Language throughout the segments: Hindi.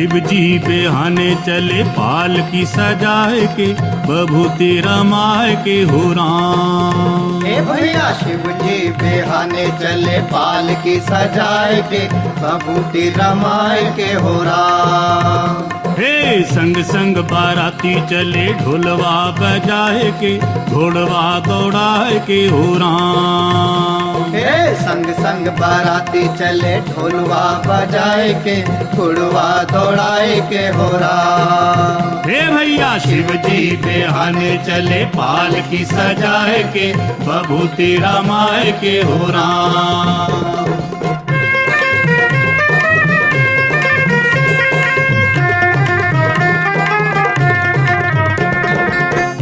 शिव जी बेहाने चले पालकी सजाए के, बभूति रमाए के हो राम। हे भैया शिव जी बेहाने चले पालकी सजाए के, बभूति रमाए के हो राम। हे संग संग बाराती चले ढोलवा बजाए के, घोड़वा दौड़ाए के हो राम। हे संग संग बाराती चले ढोलवा बजाए के, घोड़वा दौड़ाए के हो राम। हे भैया शिव जी बेहाने चले पालकी सजाए के, बभूति रमाए के हो राम।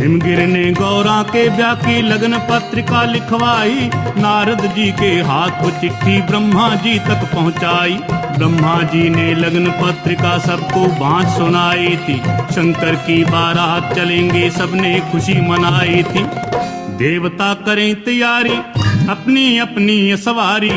हिमगिर ने गौरा के ब्याह की लगन पत्रिका लिखवाई, नारद जी के हाथ वो चिट्ठी ब्रह्मा जी तक पहुंचाई। ब्रह्मा जी ने लगन पत्रिका सबको बाँट सुनाई थी, शंकर की बारात चलेंगे सबने खुशी मनाई थी। देवता करें तैयारी अपनी अपनी सवारी,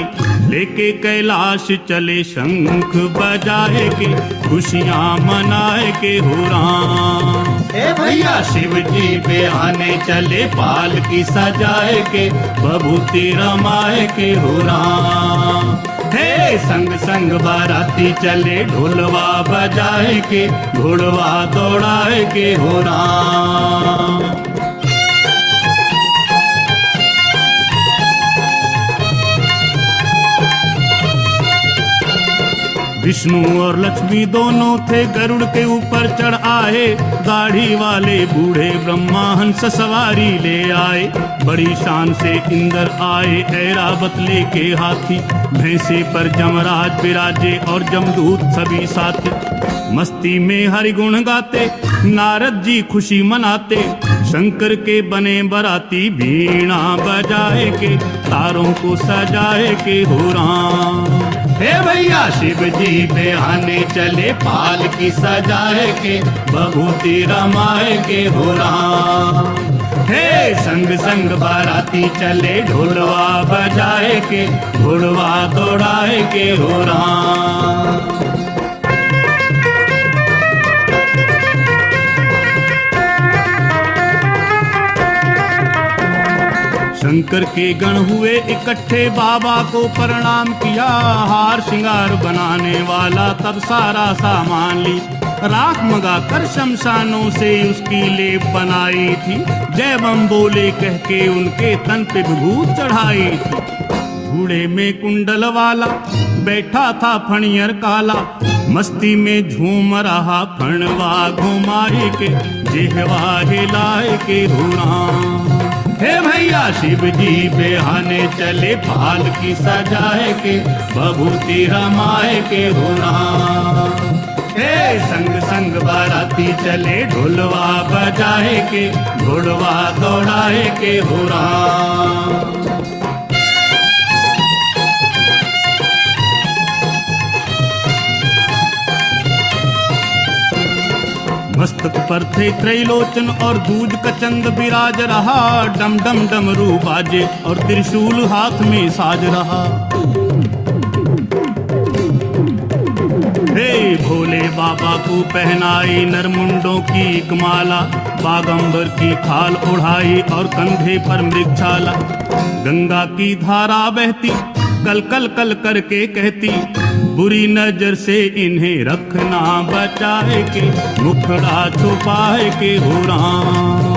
लेके कैलाश चले शंख बजाए के, खुशियाँ मनाए के हो राम। हे भैया शिव जी बेहाने चले पालकी सजाए के, बभूति रमाए के हो राम। हे संग संग बाराती चले ढोलवा बजाए के, घोड़वा दौड़ाए के हो राम। विष्णु और लक्ष्मी दोनों थे गरुड़ के ऊपर चढ़ आए, दाढ़ी वाले बूढ़े ब्रह्मा हंस सवारी ले आए। बड़ी शान से इंद्र आए ऐरावत लेके हाथी, भैंसे पर जमराज विराजे और जमदूत सभी साथी। मस्ती में हरि गुण गाते नारद जी खुशी मनाते, शंकर के बने बराती वीणा बजाए के, तारों को सजाए के हो राम। हे भैया शिव जी बेहाने चले पालकी सजाए के, बभूति रमाए के हो राम। हे संग संग बाराती चले ढोलवा बजाए के, घोड़वा दौड़ाए के हो राम। शंकर के गण हुए इकट्ठे, बाबा को प्रणाम किया, हार श्रृंगार बनाने वाला तब सारा सामान ली। राख मंगाकर शमशानों से उसकी लेप बनाई थी, जय बम बोले कह के उनके तन पे विभूत चढ़ाई थी। घोड़े में कुंडल वाला बैठा था फणियर काला, मस्ती में झूम रहा फणवा घुमाए के, जेहवा हिलाए के हो राम। हे भैया शिव जी बेहाने चले पालकी सजाए के, बभूति रमाए के हो राम। हे संग संग बाराती चले ढोलवा बजाए के, घोड़वा दौड़ाए के हो राम। मस्तक पर थे त्रैलोचन और दूज का चंद विराज रहा, डम डम डमरू बाजे और त्रिशूल हाथ में साज रहा। हे भोले बाबा को पहनाई नरमुंडों की एक माला, बागंबर की खाल उड़ाई और कंधे पर मृगछाला। गंगा की धारा बहती कल कल कल करके कहती, बुरी नजर से इन्हें रखना बचाए के, मुखड़ा छुपाए के हो राम।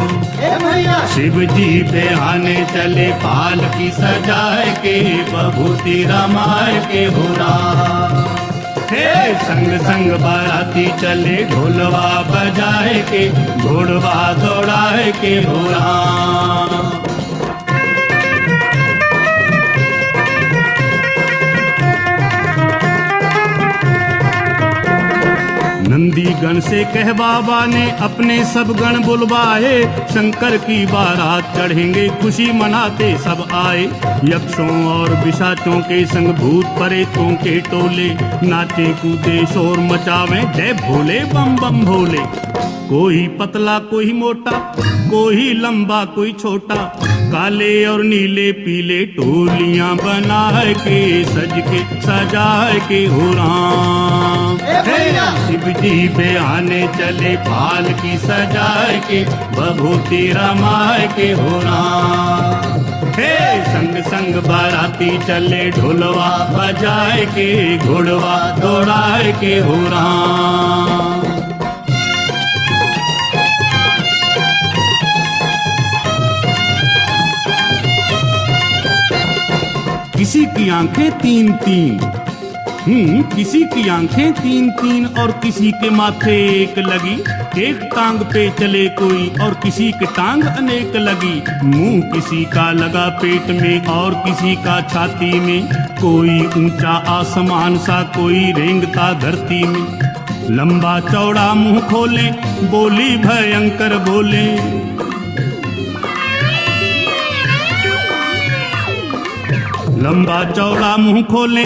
शिव जी बेहाने चले पालकी सजाए के, बभूति रमाए के हो राम। हे संग संग बाराती चले ढोलवा बजाए के, घोड़वा दौड़ाए के हो राम। नंदी गण से कह बाबा ने अपने सब गण बुलवाए, शंकर की बारात चढ़ेंगे खुशी मनाते सब आए। यक्षों और पिशाचों के संग भूत प्रेतों के टोले, नाचे कूदे शोर मचावे जय भोले बम बम भोले। कोई पतला कोई मोटा, कोई लंबा कोई छोटा, काले और नीले पीले टोलियां बना के सज के सजा के हो राम। शिव शिव जी बेहाने चले पाल की सजाए के, बभूति रमाए के हो राम। हे संग संग बाराती चले ढोलवा बजाए के, घोड़वा दौड़ाए के हो राम। किसी की आंखें तीन तीन, किसी की आंखें तीन तीन और किसी के माथे एक लगी। एक टांग पे चले कोई और किसी के टांग अनेक लगी। मुंह किसी का लगा पेट में और किसी का छाती में। कोई ऊंचा आसमान सा कोई रेंगता धरती में। लंबा चौड़ा मुंह खोले बोली भयंकर बोले। लंबा चौड़ा मुंह खोले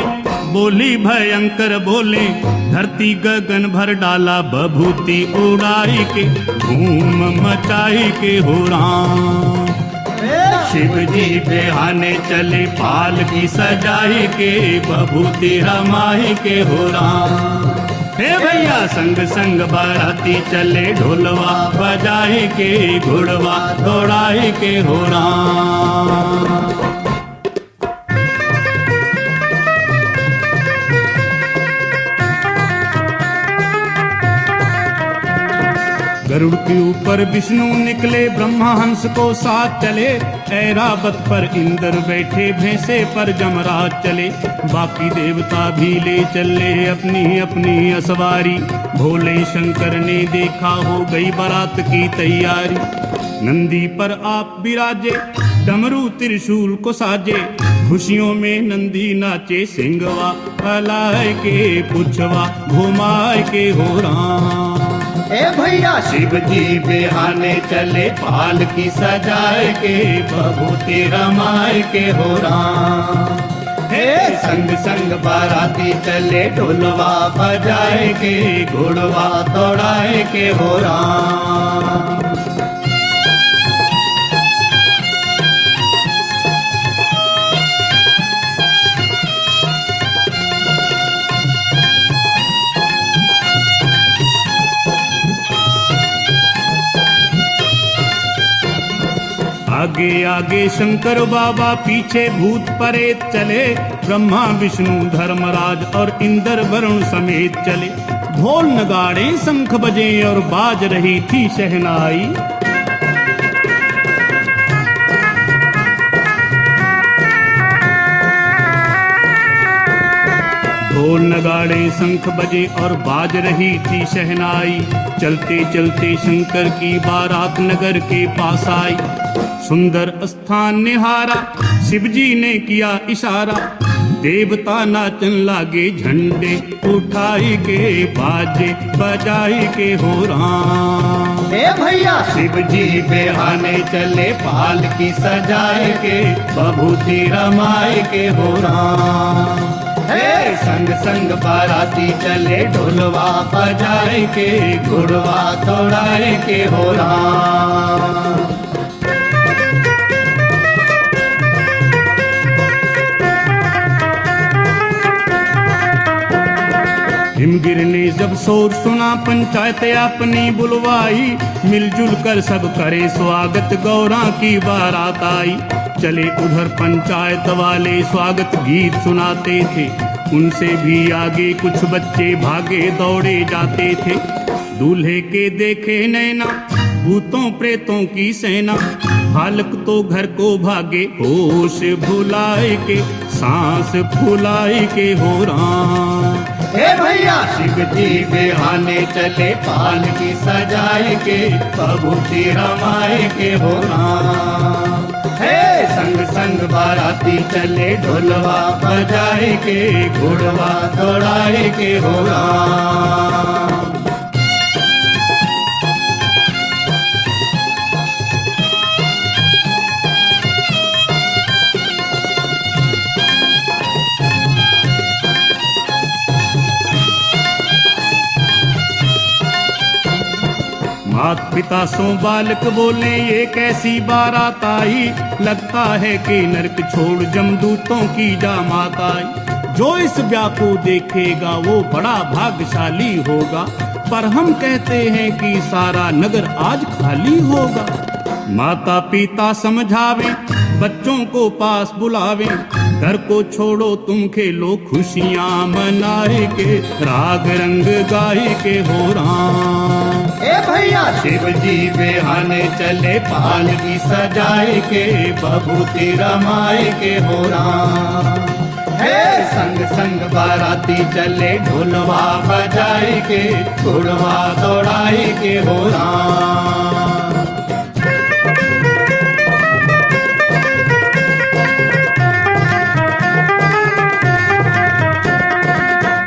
बोली भयंकर बोले। धरती गगन भर डाला बभूति उड़ाई के, धूम मचाई के हो राम। शिव जी बेहाने चले पाल की सजाई के, बभूति रमाई के हो राम। हे भैया संग संग बाराती चले ढोलवा बजाए के, घोड़वा दौड़ाए के हो राम। गरुड़ के ऊपर विष्णु निकले ब्रह्मा हंस को साथ चले। ऐरावत पर इंद्र बैठे भैंसे पर जमराज चले। बाकी देवता भी ले चले अपनी अपनी असवारी। भोले शंकर ने देखा हो गई बारात की तैयारी। नंदी पर आप विराजे डमरू त्रिशूल को साजे। खुशियों में नंदी नाचे सिंगवा फैलाए के, पुछवा घुमाए के हो राम। ए भैया शिव जी बेहाने चले पाल की सजाए के, बभूति रमाए के हो राम। हे संग संग बाराती चले ढोलवा बजाए के, घोड़वा दौड़ाए के हो राम। आगे आगे शंकर बाबा पीछे भूत प्रेत चले। ब्रह्मा विष्णु धर्मराज और इंद्र वरुण समेत चले। ढोल नगाड़े शंख बजे और बाज रही थी शहनाई। ढोल नगाड़े शंख बजे और बाज रही थी शहनाई। चलते चलते शंकर की बारात नगर के पास आई। सुंदर स्थान निहारा शिव जी ने किया इशारा। देवता नाचन लागे झंडे उठाई के, बाजे बजाई के हो राम। ए भैया शिव जी बेहाने चले पाल की सजाए के, बभूति रमाए के हो राम। हे संग संग बाराती चले ढोलवा बजाए के, घोड़वा दौड़ाए के हो राम। हिमगिर ने जब शोर सुना पंचायत अपनी बुलवाई। मिलजुल कर सब करे स्वागत गौरा की बारात आई। चले उधर पंचायत वाले स्वागत गीत सुनाते थे। उनसे भी आगे कुछ बच्चे भागे दौड़े जाते थे। दूल्हे के देखे नैना भूतों प्रेतों की सेना। हालक तो घर को भागे होश भुलाए के, सांस फुलाए के हो राम। हे भैया शिव जी बेहाने चले पाल की सजाए के, बभूति रमाए के हो राम। हे संग संग बाराती चले ढोलवा बजाए के, घोड़वा दौड़ाए के हो राम। मात पिता सो बालक बोले ये कैसी बारात आई। लगता है कि नरक छोड़ जमदूतों की जामात आई। जो इस ब्याह को देखेगा वो बड़ा भाग्यशाली होगा। पर हम कहते हैं कि सारा नगर आज खाली होगा। माता पिता समझावे, बच्चों को पास बुलावे, घर को छोड़ो तुम खेलो खुशियां मनाए के, राग रंग गाए के हो राम। ए भैया शिव जी बेहाने चले पालकी सजाए के, बभूति रमाए के हो राम। हे संग संग बाराती चले ढोलवा बजाए के, घोड़वा दौड़ाए के हो राम।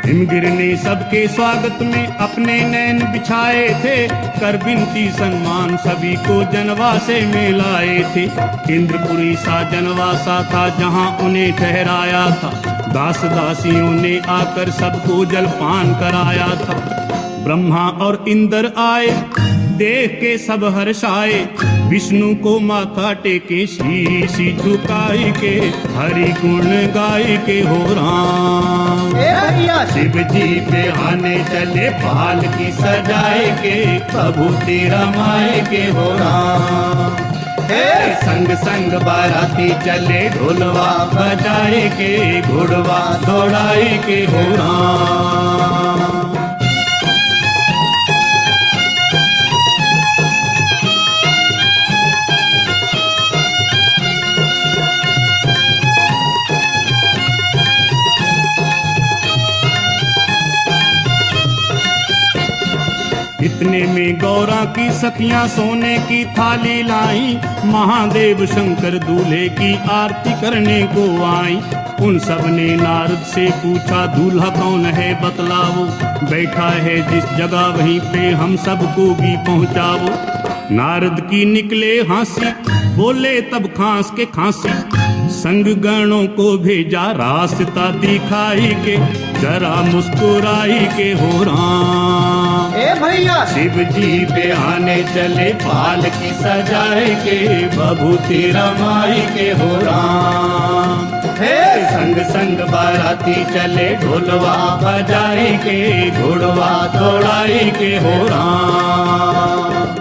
हिमगिर ने सबके स्वागत में अपने नैन बिछाए थे, कर बिनती सम्मान सभी को जनवासे में लाए थे। इंद्रपुरी सा जनवासा था जहां उन्हें ठहराया था, दास दासियों ने आकर सबको जलपान कराया था। ब्रह्मा और इंद्र आए, देख के सब हर्षाए, विष्णु को माथा टेके शीश झुकाए के, हरि गुण गाए के हो राम। ए भैया शिव जी बेहाने चले पालकी सजाए के, बभूति रमाए के हो राम। हे संग संग बाराती चले ढोलवा बजाए के, घोड़वा दौड़ाए के हो राम। इतने में गौरा की सखियां सोने की थाली लाई, महादेव शंकर दूल्हे की आरती करने को आई। उन सब ने नारद से पूछा दूल्हा कौन है बतलाओ, बैठा है जिस जगह वहीं पे हम सबको भी पहुंचाओ। नारद की निकले हंसी, बोले तब खांस के खांसी, संग गणों को भेजा रास्ता दिखाई के, जरा मुस्कुराई के हो राम। ए भैया शिव जी बेहाने चले पालकी सजाए के, बभूति रमाए के हो राम। हे संग संग बाराती चले ढोलवा बजाए के, घोड़वा दौड़ाए के हो राम।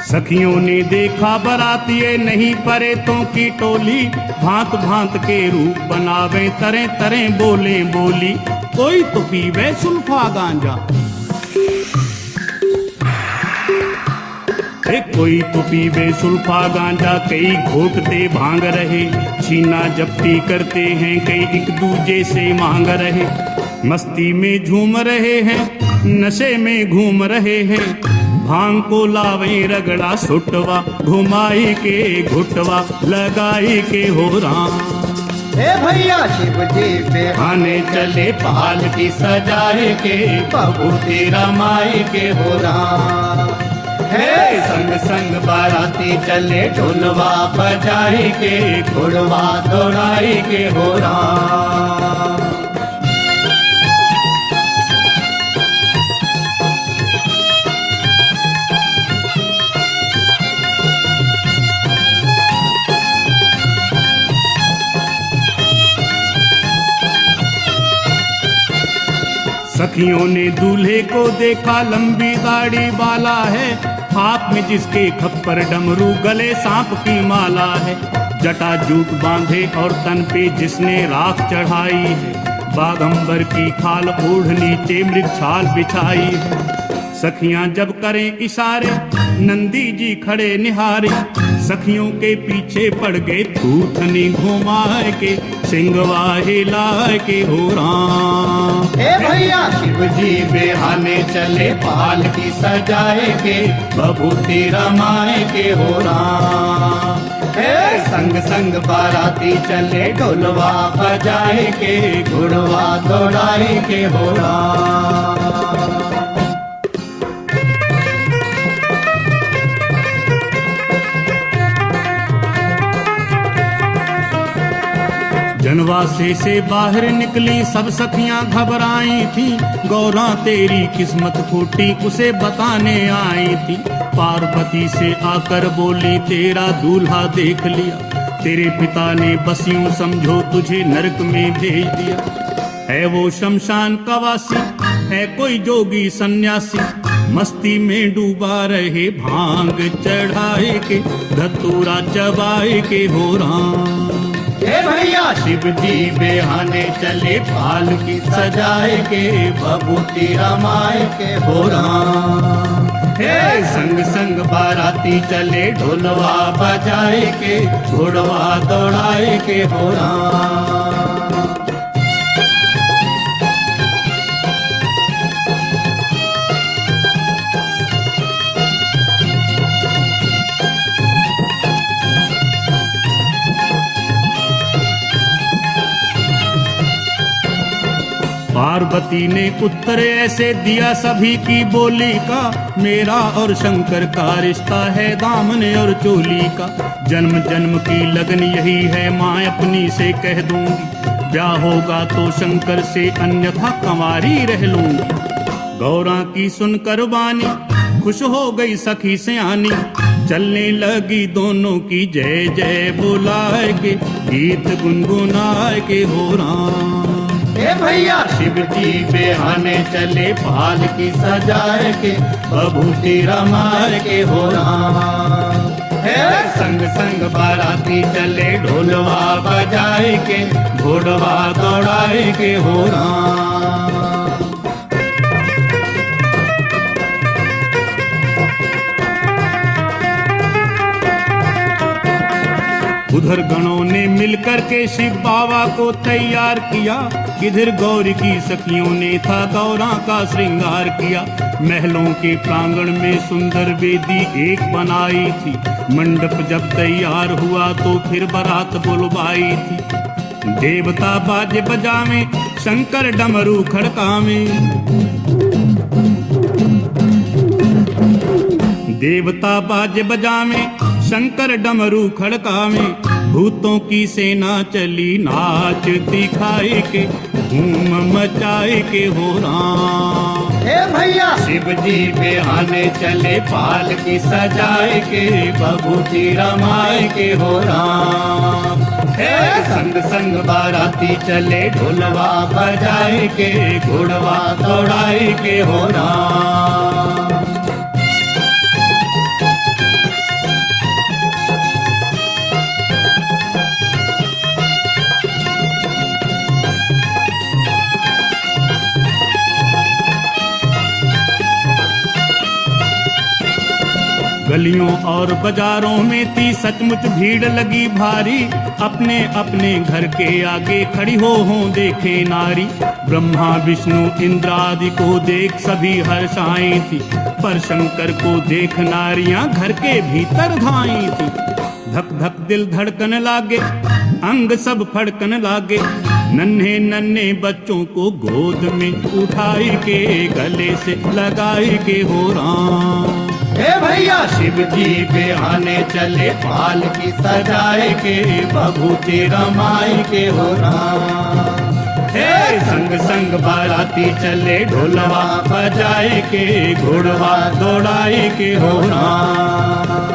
सखियों ने देखा बरातिये नहीं परेतों की टोली, भांत भांत के रूप बनावे, तरह तरह बोले बोली। कोई तो पीवे सुल्फा गांजा, कोई तो पीवे सुल्फा गांजा, कई घोटते भांग रहे, छीना जप्ती करते हैं, कई एक दूजे से मांग रहे। मस्ती में झूम रहे हैं, नशे में घूम रहे हैं, भांग को लावे रगड़ा सुटवा, घुमाई के घुटवा लगाई के हो राम। हे भैया शिव जी बेहाने चले पालकी सजाए के, बभूति रमाए के हो राम। हे संग संग बाराती चले ढोलवा बजाए के, घोड़वा दौड़ाए के हो राम। सखियों ने दूल्हे को देखा, लंबी दाढ़ी वाला है, हाथ में जिसके खप्पर डमरू, गले सांप की माला है। जटा जूट बांधे और तन पे जिसने राख चढ़ाई है, बागंबर की खाल ओढ़ नीचे मृग छाल बिछाई है। सखियां जब करें इशारे, नंदी जी खड़े निहारे, सखियों के पीछे पड़ गए, थूथनी घुमाए के, सिंगवा हिलाए के हो राम। हे भैया शिव जी बेहाने चले पालकी सजाए के, बभूति रमाए के हो राम। हे संग संग बाराती चले ढोलवा बजाए के, घोड़वा दौड़ाए के हो राम। जनवासे से बाहर निकली सब सखियां घबराई थी, गौरा तेरी किस्मत फूटी उसे बताने आई थी। पार्वती से आकर बोली तेरा दूल्हा देख लिया, तेरे पिता ने बस यूं समझो तुझे नरक में भेज दिया। है वो शमशान का वासी, है कोई जोगी सन्यासी, मस्ती में डूबा रहे भांग चढ़ाए के, धतूरा चबाए के हो राम। हे भैया शिव जी बेहाने चले पालकी सजाए के, बबूती रमाए के हो राम। हे संग संग बाराती चले ढोलवा बजाए के, घोड़वा दौड़ाए के हो राम। पार्वती ने उत्तर ऐसे दिया सभी की बोली का, मेरा और शंकर का रिश्ता है दामन और चोली का। जन्म जन्म की लगन यही है माँ अपनी से कह दूंगी, ब्याह होगा तो शंकर से अन्यथा कंवारी रह लूंगी। गौरा की सुनकर वाणी खुश हो गई सखी सयानी, चलने लगी दोनों की जय जय बुलाए के, गीत गुनगुनाए के हो राम। हे भैया शिव जी बेहाने चले पालकी सजाए के, बबूती रमाए के हो राम। हे संग संग बाराती चले ढोलवा बजाए के, घोड़वा दौड़ाए के हो राम। उधर गणों ने मिलकर के शिव बाबा को तैयार किया, इधर गौरी की सखियों ने था गौरा का श्रृंगार किया। महलों के प्रांगण में सुंदर वेदी एक बनाई थी, मंडप जब तैयार हुआ तो फिर बारात बुलवाई थी। देवता बाजे बजावे, शंकर डमरू खड़कावे, देवता बाजे बजावे, शंकर डमरू खड़कावे। भूतों की सेना चली नाच दिखाए के, धूम मचाए के हो राम। हे भैया शिव जी बेहाने चले पालकी सजाए के, बबूती रमाए के हो राम। हे संग संग बाराती चले ढोलवा बजाए के, घोड़वा दौड़ाए के हो राम। गलियों और बाजारों में थी सचमुच भीड़ लगी भारी, अपने अपने घर के आगे खड़ी हो देखे नारी। ब्रह्मा विष्णु इंद्र आदि को देख सभी हर्षाई थी, पर शंकर को देख नारियां घर के भीतर धाई थी। धक धक दिल धड़कन लागे, अंग सब फड़कन लागे, नन्हे नन्हे बच्चों को गोद में उठाई के, गले से लगाई के हो राम। हे भैया शिव जी बेहाने चले पालकी सजाए के, बबूती रमाए के हो राम। हे संग संग बाराती चले ढोलवा बजाए के, घोड़वा दौड़ाए के हो राम।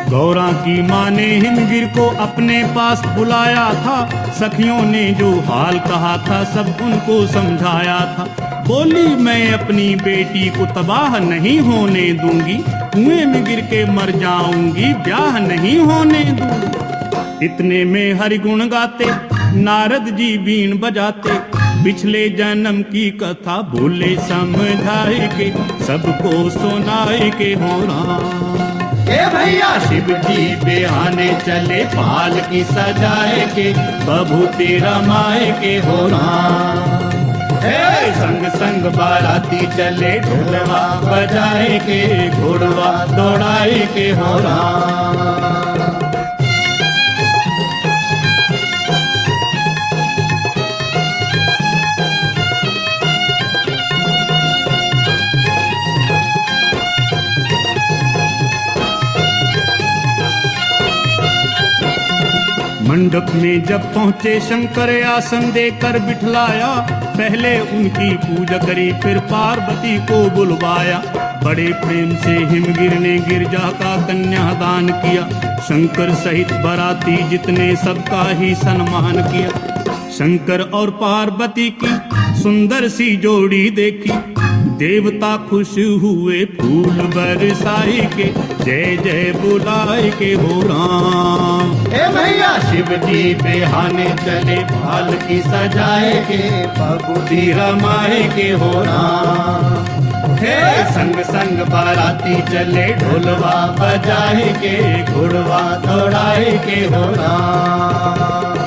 गौरा की माँ ने हिमगिर को अपने पास बुलाया था, सखियों ने जो हाल कहा था सब उनको समझाया था। बोली मैं अपनी बेटी को तबाह नहीं होने दूंगी, कुएं में गिर के मर जाऊंगी, ब्याह नहीं होने दूंगी। इतने में हरिगुण गाते नारद जी बीन बजाते, पिछले जन्म की कथा बोले समझाए के, सबको सुनाए के हो राम। हे भैया शिव जी बेहाने चले पालकी सजाए के, बबूती रमाए के हो राम। हे संग संग बाराती चले ढोलवा बजाए के, घोड़वा दौड़ाए के हो राम। मंडप में जब पहुंचे शंकर आसन देकर बिठलाया, पहले उनकी पूजा करी फिर पार्वती को बुलवाया। बड़े प्रेम से हिमगिर ने गिरजा का कन्यादान किया, शंकर सहित बाराती जितने सबका ही सम्मान किया। शंकर और पार्वती की सुंदर सी जोड़ी देखी, देवता खुश हुए फूल बरसाई के, जय जय बुलाए के हो राम। हे भैया शिव जी बिहाने चले पालकी सजाए के, बबूती रमाए के हो राम। हे संग संग बाराती चले ढोलवा बजाए के, घुड़वा दौड़ाए के हो राम।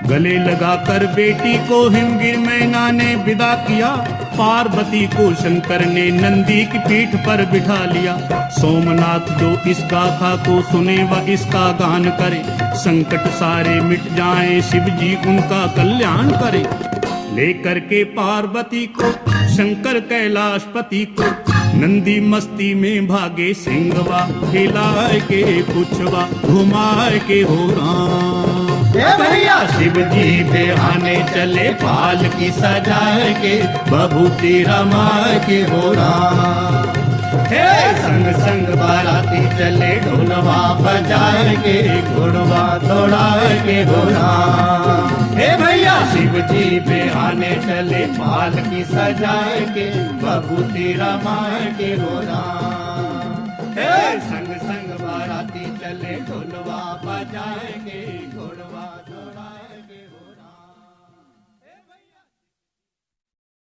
गले लगाकर बेटी को हिमगिर मैना ने विदा किया, पार्वती को शंकर ने नंदी की पीठ पर बिठा लिया। सोमनाथ जो इस गाथा को सुने व इसका गान करे, संकट सारे मिट जाएं शिव जी उनका कल्याण करे। लेकर के पार्वती को शंकर कैलाशपति को, नंदी मस्ती में भागे सिंहवा, हिलाए के पुछवा घुमाए के हो राम। भैया शिव जी बिहाने चले पालकी सजाए के, बबूती रमाए के हो राम। हे संग संग बाराती चले ढोलवा बजाए के, घुड़वा दौड़ाए के हो राम। हे भैया शिव जी बिहाने चले पालकी सजाए के, बबूती रमाए के हो राम। हे संग संग बाराती चले ढोलवा बजाए के,